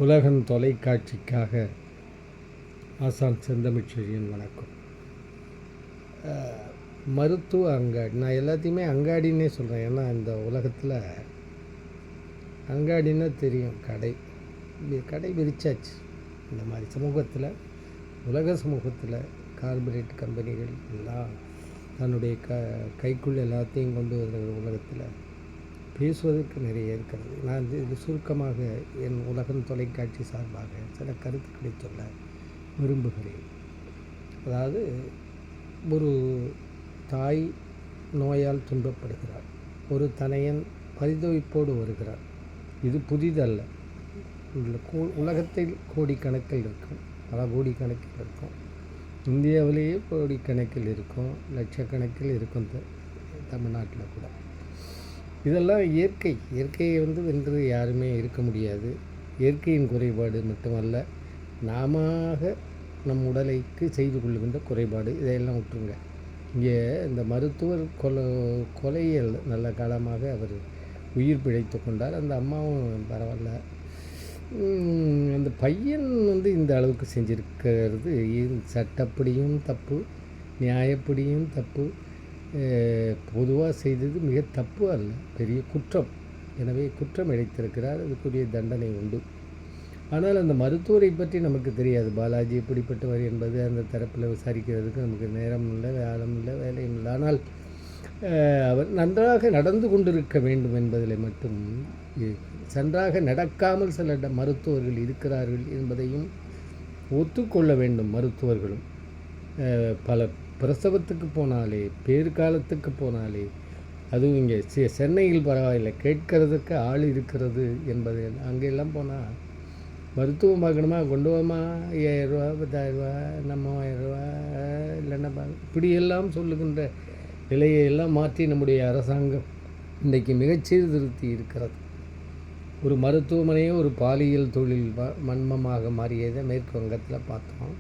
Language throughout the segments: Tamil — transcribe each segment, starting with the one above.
உலகன் தொலைக்காட்சிக்காக ஆசான் செந்தமிழ்ச்செழியன் வணக்கம். மருத்துவ அங்காடி, நான் எல்லாத்தையுமே அங்காடின்னே சொல்கிறேன். ஏன்னா இந்த உலகத்தில் அங்காடின்னா தெரியும், கடை விரிச்சாச்சு. இந்த மாதிரி சமூகத்தில், உலக சமூகத்தில் கார்பரேட் கம்பெனிகள் எல்லாம் தன்னுடைய கைக்குள் எல்லாத்தையும் கொண்டு வருகிற உலகத்தில் பேசுவதற்கு நிறைய இருக்கிறது. நான் இது சுருக்கமாக என் உலகன் தொலைக்காட்சி சார்பாக சில கருத்துக்களை சொல்ல விரும்புகிறேன். அதாவது, ஒரு தாய் நோயால் துன்பப்படுகிறார், ஒரு தனையன் பரிதவிப்போடு வருகிறார். இது புதிதல்ல. உலகத்தில் கோடிக்கணக்கில் இருக்கும், பல கோடிக்கணக்கில் இருக்கும். இந்தியாவிலேயே கோடிக்கணக்கில் இருக்கும், லட்சக்கணக்கில் இருக்கும் தமிழ்நாட்டில் கூட. இதெல்லாம் இயற்கையை வென்று யாருமே இருக்க முடியாது. இயற்கையின் குறைபாடு மட்டுமல்ல, நாம நம் உடலைக்கு செய்து கொள்ளுகின்ற குறைபாடு. இதையெல்லாம் விட்டுருங்க. இங்கே இந்த மருத்துவர் கொலையில் நல்ல காலமாக அவர் உயிர் பிழைத்து கொண்டார். அந்த அம்மாவும் பரவாயில்ல. அந்த பையன் இந்த அளவுக்கு செஞ்சுருக்கிறது சட்டப்படியும் தப்பு, நியாயப்படியும் தப்பு. பொதுவாக செய்தது மிக தப்பு அல்ல, பெரிய குற்றம். எனவே குற்றம் இழைத்திருக்கிறார், அதுக்குரிய தண்டனை உண்டு. ஆனால் அந்த மருத்துவரை பற்றி நமக்கு தெரியாது. பாலாஜி எப்படிப்பட்டவர் என்பது அந்த தரப்பில் விசாரிக்கிறதுக்கு நமக்கு நேரம் இல்லை, வேலம் இல்லை, வேலையும் இல்லை. ஆனால் அவர் நன்றாக நடந்து கொண்டிருக்க வேண்டும் என்பதில் மட்டும், நன்றாக நடக்காமல் சில மருத்துவர்கள் இருக்கிறார்கள் என்பதையும் ஒத்துக்கொள்ள வேண்டும். மருத்துவர்களும் பல பிரசவத்துக்கு போனாலே, பேறுகாலத்துக்கு போனாலே, அதுவும் இங்கே சென்னையில் பரவாயில்லை, கேட்கறதுக்கு ஆள் இருக்கிறது என்பது. அங்கெல்லாம் போனால் மருத்துவம் பார்க்கணுமா, கொண்டு போமா, 5000 ரூபா, 10,000 ரூபா, நம்ம 1000 ரூபா, இல்லைன்னா இப்படியெல்லாம் சொல்லுகின்ற நிலையை எல்லாம் மாற்றி நம்முடைய அரசாங்கம் இன்றைக்கு மிகச் சீர்திருத்தி இருக்கிறது. ஒரு மருத்துவமனையே ஒரு பாலியல் தொழில் மன்மமாக மாறியதை மேற்கு வங்கத்தில் பார்த்தோம்.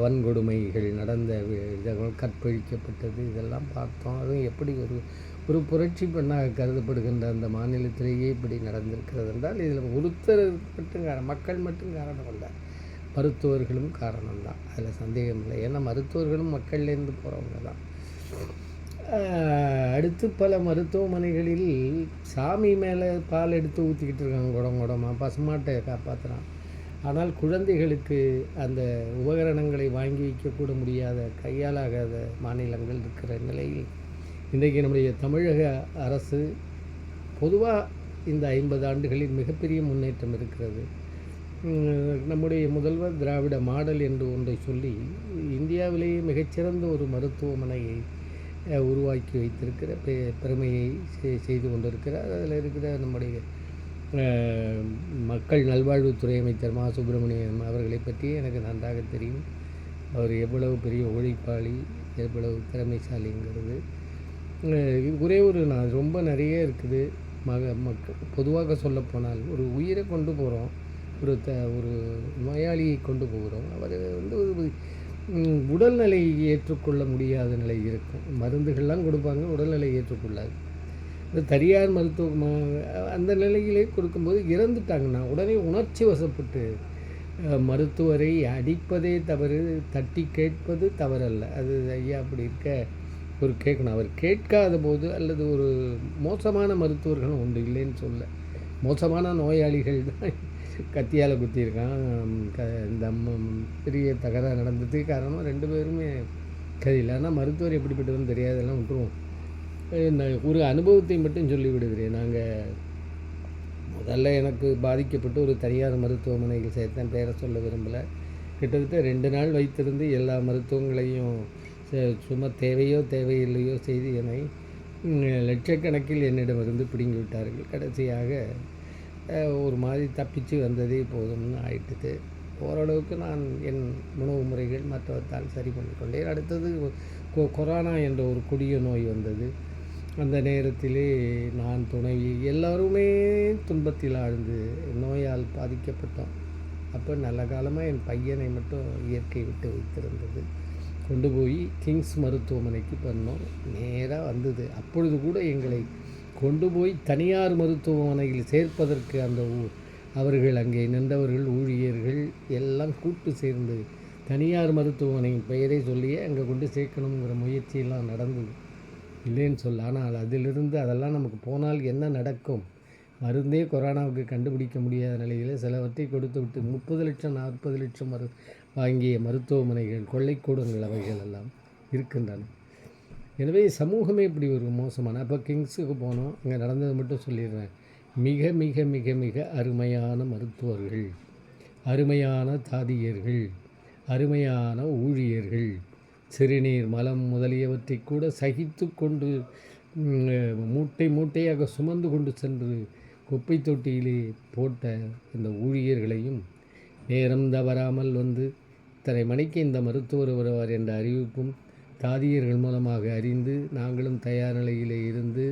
வன்கொடுமைகள் நடந்த இதங்கள், கற்பழிக்கப்பட்டது, இதெல்லாம் பார்த்தோம். அதுவும் எப்படி ஒரு புரட்சி பெண்ணாக கருதப்படுகின்ற அந்த மாநிலத்திலேயே இப்படி நடந்திருக்கிறது என்றால், இதில் ஒருத்தர் மட்டும் மக்கள் மட்டும் காரணம் இல்லை, மருத்துவர்களும் காரணம்தான். அதில் சந்தேகம் இல்லை. ஏன்னா மருத்துவர்களும் மக்கள்லேருந்து போகிறவங்க தான். அடுத்து பல மருத்துவமனைகளில் சாமி மேலே பால் எடுத்து ஊற்றிக்கிட்டு இருக்காங்க, குடமாக பசுமாட்டை காப்பாற்றுறான். ஆனால் குழந்தைகளுக்கு அந்த உபகரணங்களை வாங்கி வைக்கக்கூட முடியாத, கையாலாகாத மாநிலங்கள் இருக்கிற நிலையில் இன்றைக்கு நம்முடைய தமிழக அரசு பொதுவாக இந்த 50 ஆண்டுகளில் மிகப்பெரிய முன்னேற்றம் இருக்கிறது. நம்முடைய முதல்வர் திராவிட மாடல் என்று ஒன்றை சொல்லி இந்தியாவிலேயே மிகச்சிறந்த ஒரு மருத்துவமனையை உருவாக்கி வைத்திருக்கிற பெருமையை செய்து கொண்டிருக்கிறார். அதில் இருக்கிற நம்முடைய மக்கள் நல்வாழ்வுத்துறை அமைச்சர் மா சுப்பிரமணியம் அவர்களை பற்றி எனக்கு நன்றாக தெரியும். அவர் எவ்வளவு பெரிய உழைப்பாளி, எவ்வளவு திறமைசாலிங்கிறது. ஒரே நான் ரொம்ப நிறைய இருக்குது. பொதுவாக சொல்லப்போனால், ஒரு உயிரை கொண்டு போகிறோம், ஒரு நோயாளியை கொண்டு போகிறோம். அவர் ஒரு உடல்நிலை ஏற்றுக்கொள்ள முடியாத நிலை இருக்கும். மருந்துகள்லாம் கொடுப்பாங்க, உடல்நிலை ஏற்றுக்கொள்ளாது. தனியார் மருத்துவ அந்த நிலையிலே கொடுக்கும்போது இறந்துட்டாங்கன்னா உடனே உணர்ச்சி வசப்பட்டு மருத்துவரை அடிப்பதே தவறு, தட்டி கேட்பது தவறல்ல. அது ஐயா அப்படி இருக்க கேட்கணும். அவர் கேட்காத போது, அல்லது ஒரு மோசமான மருத்துவர்களும் உண்டு, இல்லைன்னு சொல்ல, மோசமான நோயாளிகள் தான் கத்தியால் குத்தியிருக்கான். இந்த பெரிய தகராறு நடந்ததுக்கு காரணம் 2 பேருமே கதையில். ஆனால் மருத்துவர் எப்படிப்பட்டதுன்னு தெரியாதெல்லாம் விட்டுருவோம். ஒரு அனுபவத்தை மட்டும் சொல்லிவிடுகிறேன். நாங்கள் முதல்ல எனக்கு பாதிக்கப்பட்டு ஒரு தனியார் மருத்துவமனையில் சேர்த்தேன், பேரை சொல்ல விரும்பலை. கிட்டத்தட்ட 2 நாள் வைத்திருந்து எல்லா மருத்துவங்களையும் சும்மா தேவையில்லையோ செய்து என்னை லட்சக்கணக்கில் என்னிடமிருந்து பிடுங்கி விட்டார்கள். கடைசியாக ஒரு மாதிரி தப்பிச்சு வந்ததே போதும்னு ஆயிட்டுது. ஓரளவுக்கு நான் என் உணவு முறைகள் மற்றவற்றால் சரி பண்ணிக்கொண்டேன். அடுத்தது கொரோனா என்ற ஒரு கொடிய நோய் வந்தது. அந்த நேரத்திலே நான், துணைவி, எல்லோருமே துன்பத்தில் ஆழ்ந்து நோயால் பாதிக்கப்பட்டோம். அப்போ நல்ல காலமாக என் பையனை மட்டும் இயற்கை விட்டு வைத்திருந்தது. கொண்டு போய் கிங்ஸ் மருத்துவமனைக்கு பண்ணோம். நேராக வந்தது. அப்பொழுது கூட எங்களை கொண்டு போய் தனியார் மருத்துவமனையில் சேர்ப்பதற்கு அவர்கள் அங்கே நின்றவர்கள் ஊழியர்கள் எல்லாம் கூட்டு சேர்ந்து தனியார் மருத்துவமனை பெயரை சொல்லியே அங்கே கொண்டு சேர்க்கணுங்கிற முயற்சியெல்லாம் நடந்தது, இல்லைன்னு சொல்ல. ஆனால் அதிலிருந்து அதெல்லாம் நமக்கு போனால் என்ன நடக்கும், மருந்தே கொரோனாவுக்கு கண்டுபிடிக்க முடியாத நிலையில் சிலவற்றை கொடுத்து விட்டு 30 லட்சம் 40 லட்சம் வாங்கிய மருத்துவமனைகள், கொள்ளைக்கூடங்கள் அவைகள் எல்லாம் இருக்கின்றன. எனவே சமூகமே இப்படி ஒரு மோசமான. அப்போ கிங்ஸுக்கு போனோம், அங்கே நடந்தது மட்டும் சொல்லிடுறேன். மிக மிக மிக மிக அருமையான மருத்துவர்கள், அருமையான தாதியர்கள், அருமையான ஊழியர்கள், சிறுநீர் மலம் முதலியவற்றை கூட சகித்து கொண்டு மூட்டை மூட்டையாக சுமந்து கொண்டு சென்று குப்பை தொட்டியிலே போட்ட இந்த ஊழியர்களையும் நேரம் தவறாமல் வந்து இத்தனை மணிக்கு இந்த மருத்துவர் வருவார் என்ற அறிவிப்பும் தாதியர்கள் மூலமாக அறிந்து நாங்களும் தயார் நிலையிலே இருந்து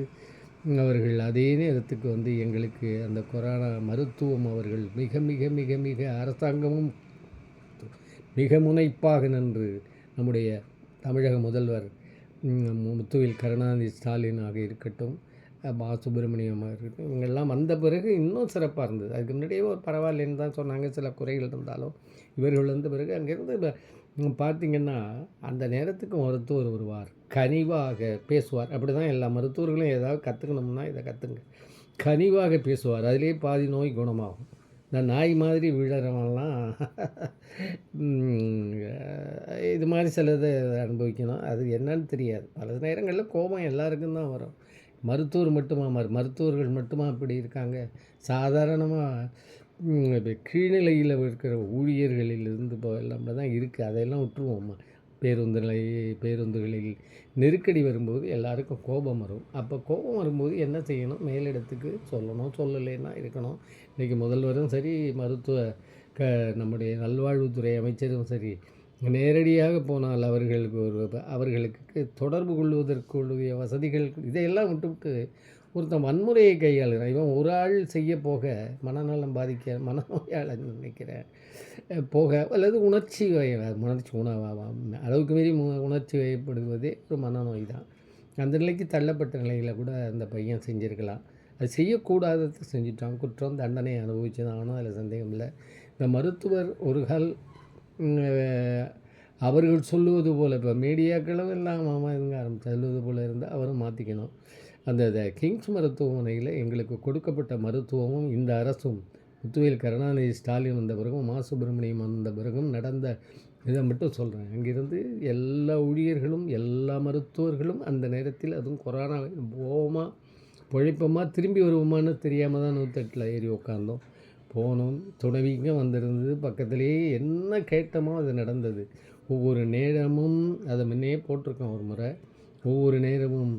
அவர்கள் அதே நேரத்துக்கு வந்து எங்களுக்கு அந்த கொரோனா மருத்துவம் அவர்கள் மிக மிக மிக மிக அரசாங்கமும் மிக முனைப்பாக நின்று நம்முடைய தமிழக முதல்வர் முத்துவேல் கருணாநிதி ஸ்டாலினாக இருக்கட்டும், மா சுப்பிரமணியமாக இருக்கட்டும், இவங்கெல்லாம் வந்த பிறகு இன்னும் சிறப்பாக இருந்தது. அதுக்கு முன்னாடியே ஒரு பரவாயில்லைன்னு தான் சொன்னாங்க, சில குறைகள் இருந்தாலும். இவர்கள் வந்த பிறகு அங்கேருந்து பார்த்திங்கன்னா அந்த நேரத்துக்கு மருத்துவர் வருவார், கனிவாக பேசுவார். அப்படி தான் எல்லா மருத்துவர்களும் ஏதாவது கற்றுக்கணும்னா இதை கற்றுங்க. கனிவாக பேசுவார், அதிலே பாதி நோய் குணமாகும். இந்த நாய் மாதிரி விழறவன்லாம் இது மாதிரி சிலதை அனுபவிக்கணும். அது என்னன்னு தெரியாது. பல நேரங்களில் கோபம் எல்லாருக்கும் தான் வரும். மருத்துவர்கள் மட்டுமா இப்படி இருக்காங்க? சாதாரணமாக கீழ்நிலையில் இருக்கிற ஊழியர்களிலிருந்து இப்போ எல்லாம் தான் இருக்குது. அதையெல்லாம் விட்டுருவோம். பேருந்துகளில் நெருக்கடி வரும்போது எல்லாருக்கும் கோபம் வரும். அப்போ கோபம் வரும்போது என்ன செய்யணும்? மேலிடத்துக்கு சொல்லணும், சொல்லலைன்னா இருக்கணும். இன்றைக்கி முதல்வரும் சரி, நம்முடைய நல்வாழ்வுத்துறை அமைச்சரும் சரி, நேரடியாக போனால் அவர்களுக்கு தொடர்பு கொள்வதற்குரிய வசதிகள் இதையெல்லாம் விட்டுவிட்டு ஒருத்தன் வன்முறையை கையாளுகிறான். இவன் ஒரு ஆள் செய்ய போக மனநலம் பாதிக்க மனநோயாளர் நினைக்கிறேன் போக, அல்லது அளவுக்கு மீறி உணர்ச்சி வயப்படுவதே ஒரு மனநோய் தான். அந்த நிலைக்கு தள்ளப்பட்ட நிலையில் கூட அந்த பையன் செஞ்சுருக்கலாம். அது செய்யக்கூடாததை செஞ்சுட்டான். குற்றம் தண்டனை அனுபவிச்சு தான் ஆனோம், அதில் சந்தேகம் இல்லை. இந்த மருத்துவர் ஒரு கால் அவர்கள் சொல்லுவது போல், இப்போ மீடியாக்களும் எல்லாம் சொல்லுவது போல் இருந்தால் அவரும் மாற்றிக்கணும். அந்த கிங்ஸ் மருத்துவமனையில் எங்களுக்கு கொடுக்கப்பட்ட மருத்துவமும் இந்த அரசும் முத்துவேல் கருணாநிதி ஸ்டாலின் வந்த பிறகும் மா சுப்பிரமணியம் வந்த பிறகும் நடந்த இதை மட்டும் சொல்கிறேன். அங்கிருந்து எல்லா ஊழியர்களும் எல்லா மருத்துவர்களும் அந்த நேரத்தில், அதுவும் கொரோனா போவோமா பொழைப்போமா திரும்பி வருவோமான்னு தெரியாமல் தான் 108 ஏறி உட்காந்தோம். போனோம், துணைவிங்க வந்திருந்தது, பக்கத்துலேயே என்ன கேட்டோமோ அது நடந்தது. ஒவ்வொரு நேரமும் அதை முன்னே போட்டிருக்கோம் ஒரு முறை. ஒவ்வொரு நேரமும்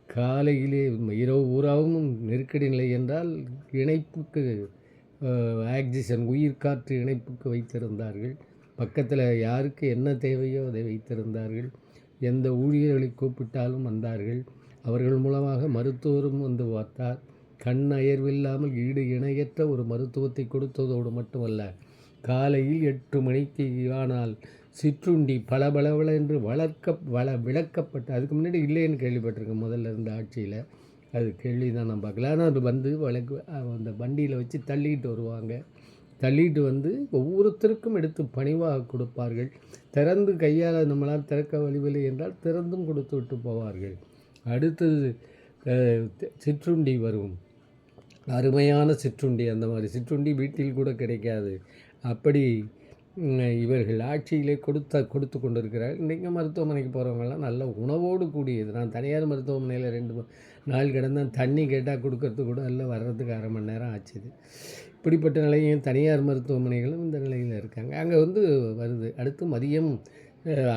காலையிலே இரவு பூராவும் நெருக்கடி நிலை என்றால் இணைப்புக்கு ஆக்சிஜன் உயிர்காற்று இணைப்புக்கு வைத்திருந்தார்கள். பக்கத்தில் யாருக்கு என்ன தேவையோ அதை வைத்திருந்தார்கள். எந்த ஊழியர்களை கூப்பிட்டாலும் வந்தார்கள். அவர்கள் மூலமாக மருத்துவரும் வந்து பார்த்தார். கண் அயர்வில்லாமல் ஈடு இணையற்ற ஒரு மருத்துவத்தை கொடுத்ததோடு மட்டுமல்ல, காலையில் 8 மணிக்கு ஆனால் சிற்றுண்டி பளபளவென என்று விளக்கப்பட்டு, அதுக்கு முன்னாடி இல்லைன்னு கேள்விப்பட்டிருக்கேன் முதல்ல இருந்த ஆட்சியில். அது கேள்வி தான் நான் பார்க்கல. ஆனால் அது வந்து அந்த வண்டியில் வச்சு தள்ளிக்கிட்டு வருவாங்க. தள்ளிட்டு வந்து ஒவ்வொருத்தருக்கும் எடுத்து பணிவாக கொடுப்பார்கள். திறந்து கையால் நம்மளால் திறக்க வழிவில்லை என்றால் திறந்தும் கொடுத்து விட்டு போவார்கள். அடுத்தது சிற்றுண்டி வரும், அருமையான சிற்றுண்டி. அந்த மாதிரி சிற்றுண்டி வீட்டில் கூட கிடைக்காது. அப்படி இவர்கள் ஆட்சியிலே கொடுத்து கொண்டிருக்கிறார்கள். இன்றைக்கி மருத்துவமனைக்கு போகிறவங்கெல்லாம் நல்ல உணவோடு கூடியது. நான் தனியார் மருத்துவமனையில் 2 நாள் கிடந்தேன். தண்ணி கேட்டால் கொடுக்கறதுக்கு கூட இல்லை, வர்றதுக்கு அரை மணி நேரம் ஆச்சுது. இப்படிப்பட்ட நிலையும் தனியார் மருத்துவமனைகளும் இந்த நிலையில் இருக்காங்க. அங்கே வருது. அடுத்து மதியம்,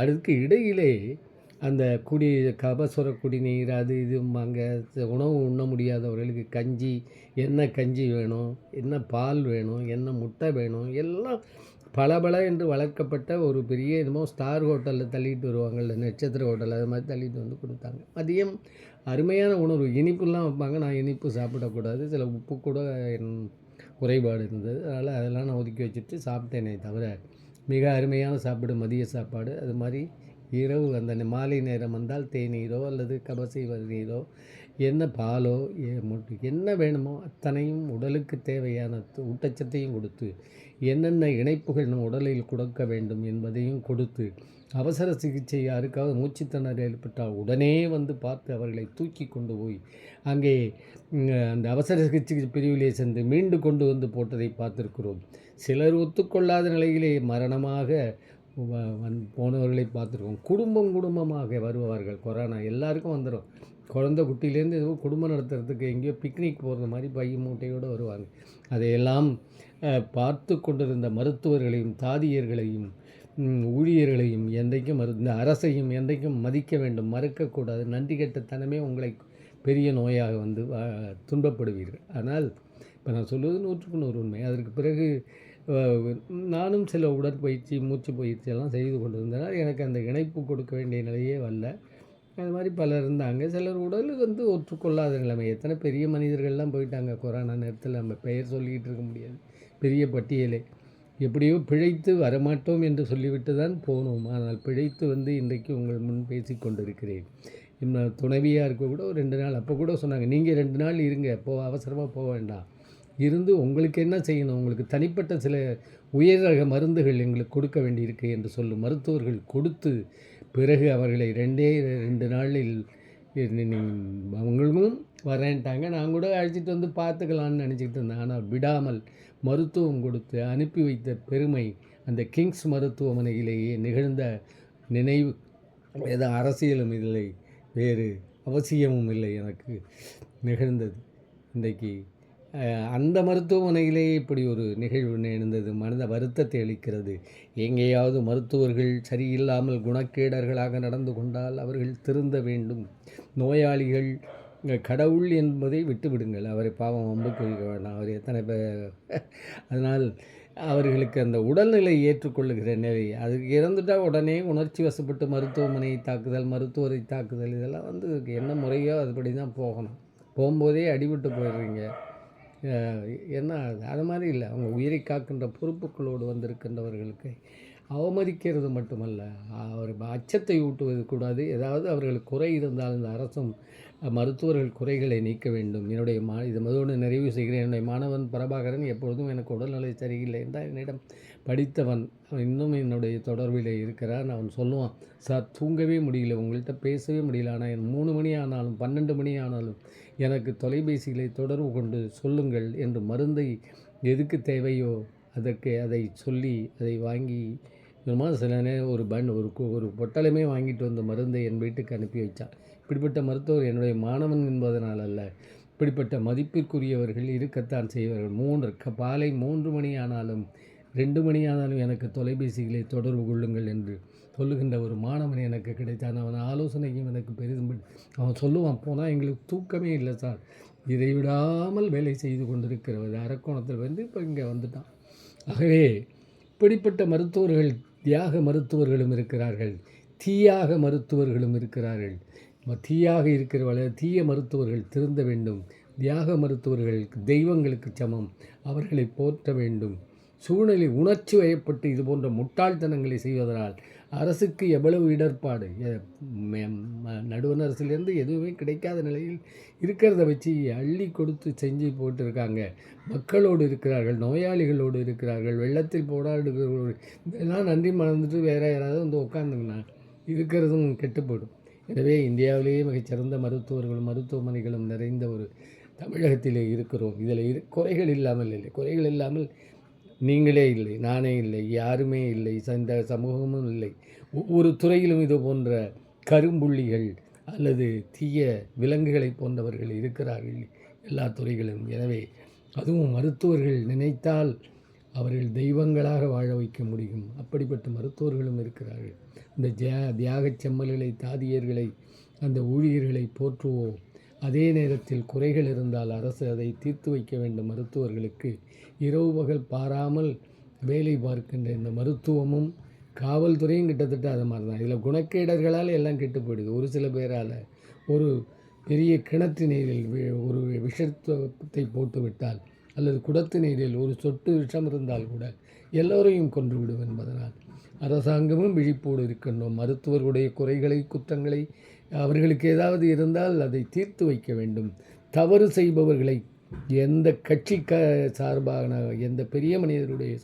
அதுக்கு இடையிலே அந்த கபசுர குடிநீர் அது இது அங்கே உணவு உண்ண முடியாதவர்களுக்கு கஞ்சி, என்ன கஞ்சி வேணும், என்ன பால் வேணும், என்ன முட்டை வேணும், எல்லாம் பல என்று வளர்க்கப்பட்ட ஒரு பெரிய என்னமோ ஸ்டார் ஹோட்டலில் தள்ளிட்டு வருவாங்கள்ல, நட்சத்திர ஹோட்டல், அது மாதிரி தள்ளிட்டு வந்து கொடுத்தாங்க. மதியம் அருமையான உணவு. இனிப்புலாம் வைப்பாங்க. நான் இனிப்பு சாப்பிடக்கூடாது, சில உப்பு கூட குறைபாடு இருந்தது. அதெல்லாம் நான் ஒதுக்கி வச்சுட்டு சாப்பிட்டேனே தவிர, மிக அருமையான சாப்பாடு, மதிய சாப்பாடு. அது மாதிரி இரவு அந்த மாலை நேரம் வந்தால் தேநீரோ அல்லது கபசை நீரோ என்ன பாலோ என்ன வேணுமோ அத்தனையும் உடலுக்கு தேவையான ஊட்டச்சத்தையும் கொடுத்து, என்னென்ன இணைப்புகள் நம் உடலில் கொடுக்க வேண்டும் என்பதையும் கொடுத்து, அவசர சிகிச்சை யாருக்காவது மூச்சுத்திணறல் ஏற்பட்டால் உடனே வந்து பார்த்து அவர்களை தூக்கி கொண்டு போய் அங்கே அந்த அவசர சிகிச்சை பிரிவிலே சென்று மீண்டு கொண்டு வந்து போட்டதை பார்த்துருக்கிறோம். சிலர் ஒத்துக்கொள்ளாத நிலையிலே மரணமாக போனவர்களை பார்த்துருக்கோம். குடும்பமாக வருவார்கள். கொரோனா எல்லாருக்கும் வந்துடும். குழந்தை குட்டியிலேருந்து எதுவும் குடும்பம் நடத்துறதுக்கு எங்கேயோ பிக்னிக் போகிறது மாதிரி பை மூட்டையோடு வருவாங்க. அதையெல்லாம் பார்த்து கொண்டிருந்த மருத்துவர்களையும் தாதியர்களையும் ஊழியர்களையும் என்றைக்கும் இந்த அரசையும் என்றைக்கும் மதிக்க வேண்டும், மறுக்கக்கூடாது. நன்றி கெட்டத்தனமே உங்களை பெரிய நோயாக வந்து துன்பப்படுவீர்கள். ஆனால் இப்போ நான் சொல்வது 100க்கு 100 உண்மை. அதற்கு பிறகு நானும் சில உடற்பயிற்சி மூச்சு பயிற்சியெல்லாம் செய்து கொண்டிருந்தனால் எனக்கு அந்த இணைப்பு கொடுக்க வேண்டிய நிலையே வரல. அது மாதிரி பலர் இருந்தாங்க. சிலர் உடல் வந்து ஒற்றுக்கொள்ளாத நிலைமை. எத்தனை பெரிய மனிதர்கள்லாம் போயிட்டாங்க கொரோனா நேரத்தில். நம்ம பெயர் சொல்லிக்கிட்டு இருக்க முடியாது, பெரிய பட்டியலே. எப்படியோ பிழைத்து வரமாட்டோம் என்று சொல்லிவிட்டு தான் போனோம். ஆனால் பிழைத்து வந்து இன்றைக்கு உங்கள் முன் பேசி கொண்டிருக்கிறேன். இன்னும் துணைவியாக இருக்க கூட ஒரு 2 நாள் அப்போ கூட சொன்னாங்க, நீங்கள் 2 நாள் இருங்க, அவசரமாக போக வேண்டாம், இருந்து உங்களுக்கு என்ன செய்யணும், உங்களுக்கு தனிப்பட்ட சில உயர் ரக மருந்துகள் எங்களுக்கு கொடுக்க வேண்டியிருக்கு என்று சொல்லும் மருத்துவர்கள் கொடுத்து பிறகு அவர்களை 2 நாளில் அவங்களும் வரேன்ட்டாங்க. நான் கூட அழைச்சிட்டு வந்து பார்த்துக்கலான்னு நினச்சிக்கிட்டு இருந்தேன். ஆனால் விடாமல் மருத்துவம் கொடுத்து அனுப்பி வைத்த பெருமை அந்த கிங்ஸ் மருத்துவமனையிலேயே நிகழ்ந்த நினைவு. ஏதோ அரசியலும் இல்லை, வேறு அவசியமும் இல்லை, எனக்கு நிகழ்ந்தது. இன்றைக்கு அந்த மருத்துவமனையிலேயே இப்படி ஒரு நிகழ்வு நிகழ்ந்தது. மனத வருத்தத்தை அளிக்கிறது. எங்கேயாவது மருத்துவர்கள் சரியில்லாமல் குணக்கேடர்களாக நடந்து கொண்டால் அவர்கள் திருந்த வேண்டும். நோயாளிகள் கடவுள் என்பதை விட்டுவிடுங்கள். அவரை பாவம் வம்புக்கு வைக்க வேண்டாம். அவர் எத்தனை பேர் அதனால் அவர்களுக்கு அந்த உடல்நிலை ஏற்றுக்கொள்ளுகிற நிலை, அதுக்கு இறந்துட்டால் உடனே உணர்ச்சி வசப்பட்டு மருத்துவமனையை தாக்குதல், மருத்துவரை தாக்குதல், இதெல்லாம் வந்து என்ன முறையோ அதுபடி தான் போகணும். போகும்போதே அடிபட்டு போயிடுறீங்க. என்ன அது மாதிரி இல்லை. அவங்க உயிரை காக்கின்ற பொறுப்புகளோடு வந்திருக்கின்றவர்களுக்கு அவமதிக்கிறது மட்டுமல்ல, அவர் அச்சத்தை ஊட்டுவது கூடாது. ஏதாவது அவர்களுக்கு குறை இருந்தால் இந்த அரசும் மருத்துவர்கள் குறைகளை நீக்க வேண்டும். என்னுடைய இது முதோடு நிறைவு செய்கிறேன். என்னுடைய மாணவன் பிரபாகரன் எப்பொழுதும் எனக்கு உடல்நிலை சரியில்லை என்றால் என்னிடம் படித்தவன், இன்னும் என்னுடைய தொடர்பில் இருக்கிறான். அவன் சொல்லுவான், சார் தூங்கவே முடியல, உங்கள்கிட்ட பேசவே முடியல, ஆனால் என் 3 மணி ஆனாலும் 12 மணி ஆனாலும் எனக்கு தொலைபேசிகளை தொடர்பு கொண்டு சொல்லுங்கள் என்று மருந்தை எதுக்கு தேவையோ அதை சொல்லி அதை வாங்கி சில நேரம் ஒரு பொட்டலமே வாங்கிட்டு வந்த மருந்தை என் வீட்டுக்கு அனுப்பி வைத்தான். இப்படிப்பட்ட மருத்துவர் என்னுடைய மாணவன் என்பதனால் அல்ல, இப்படிப்பட்ட மதிப்பிற்குரியவர்கள் இருக்கத்தான் செய்வார்கள். பாலை 3 மணி ஆனாலும் 2 மணி ஆனாலும் எனக்கு தொலைபேசிகளை தொடர்பு கொள்ளுங்கள் என்று சொல்லுகின்ற ஒரு மாணவன் எனக்கு கிடைத்தான். அவன் ஆலோசனையும் எனக்கு பெரிதும் அவன் சொல்லுவான், போனால் எங்களுக்கு தூக்கமே இல்லை சார், இதை விடாமல் வேலை செய்து கொண்டிருக்கிறவர் அரக்கோணத்தில் வந்து இப்போ இங்கே வந்துட்டான். ஆகவே இப்படிப்பட்ட மருத்துவர்கள், தியாக மருத்துவர்களும் இருக்கிறார்கள், தீயாக மருத்துவர்களும் இருக்கிறார்கள். தீயாக இருக்கிறவளை தீய மருத்துவர்கள் திருந்த வேண்டும். தியாக மருத்துவர்கள் தெய்வங்களுக்கு சமம், அவர்களை போற்ற வேண்டும். சூழ்நிலை உணர்ச்சி வயப்பட்டு இது போன்ற முட்டாள்தனங்களை செய்வதனால் அரசுக்கு எவ்வளவு இடர்பாடு. நடுவண் அரசிலேருந்து எதுவுமே கிடைக்காத நிலையில் இருக்கிறத வச்சு அள்ளி கொடுத்து செஞ்சு போட்டிருக்காங்க. மக்களோடு இருக்கிறார்கள், நோயாளிகளோடு இருக்கிறார்கள், வெள்ளத்தில் போராடுகிறவர்கள். இதெல்லாம் நன்றி மறந்துட்டு வேறு யாராவது வந்து உட்காந்துங்கன்னா இருக்கிறதும் கெட்டுப்போடும். எனவே இந்தியாவிலேயே மிகச்சிறந்த மருத்துவர்களும் மருத்துவமனைகளும் நிறைந்த ஒரு தமிழகத்திலே இருக்கிறோம். இதில் குறைகள் இல்லாமல் இல்லை. குறைகள் இல்லாமல் நீங்களே இல்லை, நானே இல்லை, யாருமே இல்லை, இந்த சமூகமும் இல்லை. ஒவ்வொரு துறையிலும் இது போன்ற கரும்புள்ளிகள் அல்லது தீய விலங்குகளை போன்றவர்கள் இருக்கிறார்கள் எல்லா துறைகளிலும். எனவே அதுவும் மருத்துவர்கள் நினைத்தால் அவர்கள் தெய்வங்களாக வாழ வைக்க முடியும். அப்படிப்பட்ட மருத்துவர்களும் இருக்கிறார்கள். இந்த தியாகச் செம்மல்களை, தாதியர்களை, அந்த ஊழியர்களை போற்றுவோம். அதே நேரத்தில் குறைகள் இருந்தால் அரசு அதை தீர்த்து வைக்க வேண்டும். மருத்துவர்களுக்கு இரவு பகல் பாராமல் வேலை பார்க்கின்ற இந்த மருத்துவமும் காவல்துறையும் கிட்டத்தட்ட அது மாதிரி தான். இதில் குணக்கேடர்களால் எல்லாம் கெட்டு போயிடுது. ஒரு சில பேரால் ஒரு பெரிய கிணத்து நீரில் ஒரு விஷத்தை போட்டு விட்டால் அல்லது குடத்து நீரில் ஒரு சொட்டு விஷம் இருந்தால் கூட எல்லோரையும் கொன்றுவிடும் என்பதனால் அரசாங்கமும் விழிப்போடு இருக்கின்றோம். மருத்துவர்களுடைய குறைகளை, குற்றங்களை அவர்களுக்கு ஏதாவது இருந்தால் அதை தீர்த்து வைக்க வேண்டும். தவறு செய்பவர்களை எந்த கட்சி சார்பான எந்த பெரிய மனிதருடைய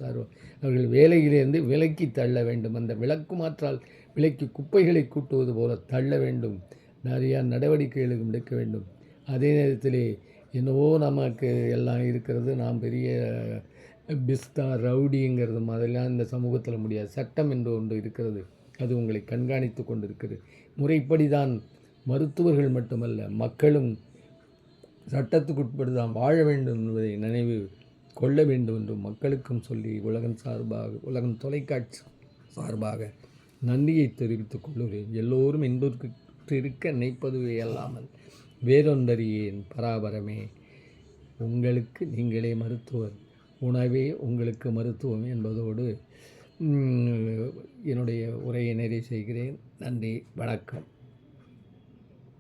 அவர்கள் வேலையிலிருந்து விலக்கி தள்ள வேண்டும். அந்த விளக்குமாற்றால் விலைக்கு குப்பைகளை கூட்டுவது போல தள்ள வேண்டும். நிறையா நடவடிக்கைகளும் எடுக்க வேண்டும். அதே நேரத்திலே என்னவோ நமக்கு எல்லாம் இருக்கிறது, நாம் பெரிய பிஸ்தா ரவுடிங்கிறது மாதிரிலாம் இந்த சமூகத்தில் முடியாது. சட்டம் என்று ஒன்று இருக்கிறது, அது உங்களை கண்காணித்து கொண்டிருக்கிறது. முறைப்படி தான் மருத்துவர்கள் மட்டுமல்ல, மக்களும் சட்டத்துக்குட்பட்டு தான் வாழ வேண்டும் என்பதை நினைவு கொள்ள வேண்டும் என்று மக்களுக்கும் சொல்லி உலகம் தொலைக்காட்சி சார்பாக நன்றியை தெரிவித்துக் கொள்கிறேன். எல்லோரும் இன்புற்று இருக்க நினைப்பதுவே அல்லாமல் வேறொன்றறியேன் பராபரமே. உங்களுக்கு நீங்களே மருத்துவர், உணவே உங்களுக்கு மருத்துவம் என்பதோடு என்னுடைய உரையை நிறைவு செய்கிறேன். நன்றி, வணக்கம்.